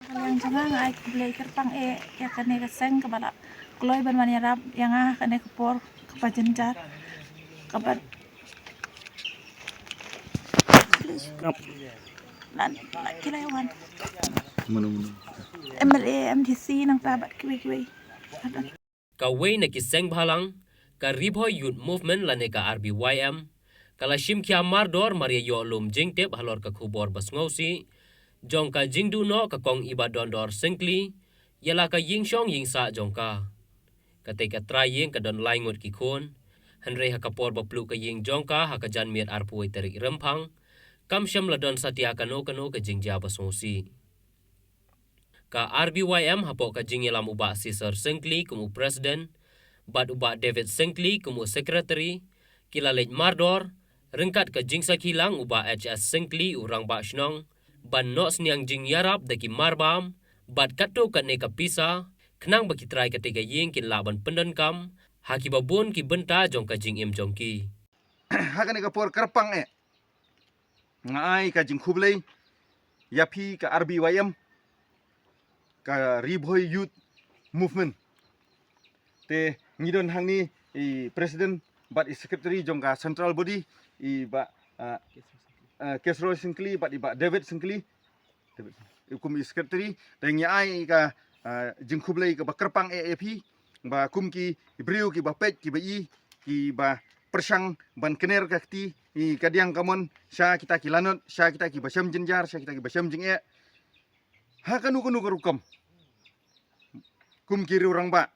Yang jangan ay belajar pang ya kane kaseng kabala kloy ban manirap yang kane kapor kapajenjar kabat lan kilawan Mano. MLA MDC nang tabat kiwi Kaway na kiseng bhalang, ka Ribhoy Youth Movement lane ka RBYM, kala shim kia mardor Maria yo lum jingtep halor ka khubor basngausi, jong ka jingdu no ka kong iba dondor singkli, yala ka yingshong yingsa jong ka. Ketika traying ka don laingut ki khun, henry ha kapor baplu ka ying jong ka ha ka jan miet arpuai terik rempang, kam syam ladon satia kano ka jingja basngausi. Ka RBYM hapok ka jingilam uba Caesar Singkli kumu presiden, bad uba David Singkli kumu secretary, kilalej mardor, ringkat ka jingsa kilang uba HS Singkli urang ba shnong, ban nos niang jing yarap daki marbam, bad kato ka ne ka pisa, kenang baki try ketika ying kin laban pendan kam, haki babun ki benta jong ka jing im jong ki. Hakan ka por karpang ngai ka jing khublei yapi ka RBYM ka Ribhoy Youth Movement te ngidon hangni i president but i secretary jong ka central body i ba Kesro Singkli but i ba David Singkli kum i secretary te ngai ka jing khublei ka ba karpang AP ba kum ki briu ki ba pet ki ba i ki ba persang ban kener kakti i kadiang kamon sya kita ki lanot sya kita ki basam jenjar sya kita ki basam jing hakanu kunu karukam kum kiri orang ba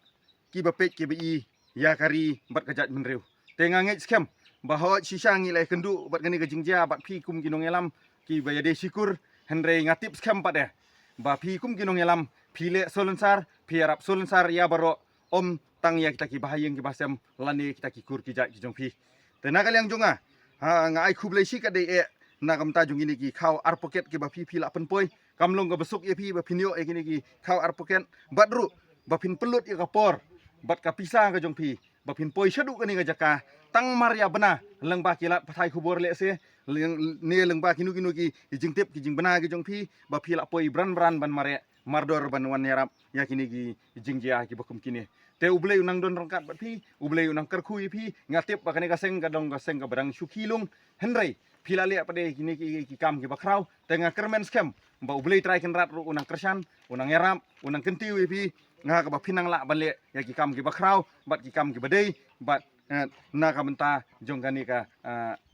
ki ba pet ki ba i ya kari bat kajat menreu tenganget scam bahwa sisa ngilai kendu bat gani kajingja bat pi kum ginong elam ki ba yade sikur henre ngatip scam pat ba pi kum ginong elam pile solensar pi arab solensar ya baro om tang ya kita ki bahayeng ki basam lani kita ki kur ki jat ki jong pi tenagal yang jonga ha ngai khublei si ka de na kam ta jong ini ki khaw ar pocket ki ba pi la penpoi kamlong ga besuk ye pi ba pinio gini ki khaw ar pocket badru bapin pelut ya kapor bat kapisa ka jong pi bapin poi shadu ka ni ga jaka tang maria bena leng ba kilat pathai khubor le se leng ba kinu ki jing tip ki jing bena ki jong pi ba pi la poi bran ban mare mardor ban wan yarap ya kini ki jing jia ki bakum kini te ublei unang don rangkat bat pi ublei unang kerkhui pi ngatip ba kani ka seng ka dong ka seng ka barang syukilung henrei pila le pade kini ki kam ki bakrau tenga kermen scam ba ublei try kan rat ru unang kersan unang yarap unang kentiu pi nga ka ba pinang la bale ya ki kam ki bakrau bat ki kam ki badei bat na ka menta jong kani ka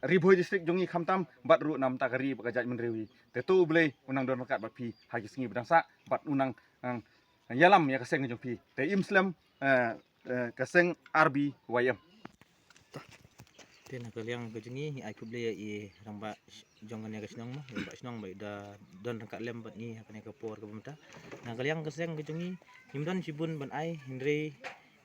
Ribhoy district jongi khamtam bat ru nam ta kari ba jaj menrewi te tu ublei unang don rakat bat pi hagi singi bedangsa bat unang yalam ya kaseng jong pi te imslam kaseng RBYM Tena kaliang kejungi ai kuble i ramba jongan ya kasnong mah ba snong ba da don rangkat lem bat ni hakane ka por ka bumta na kaliang kaseng kejungi himdan sibun ban ai hindre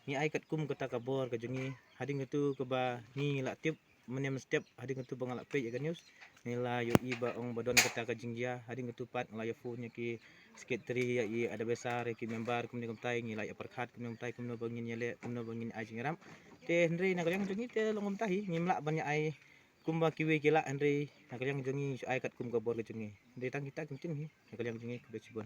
ni ai kat kum kata kabor kejungi hading itu ke ba ni la tip menem step hading itu bangalak pe ya news nila yo i ba ong badon kata ka jingja hading itu pat ngala yo fu nya ki sekretari ya i ada besar ki member kum ni kum tai ngila ya perkhat kum tai kum no bangin yele kum no bangin ajing ram te Henry na kaliang jongi te longom tahi ngimla banyak ai kumba kiwi kila Henry na kaliang jongi ai kat kum kabor ke jongi de tang kita kimtin hi na kaliang jongi ke besibon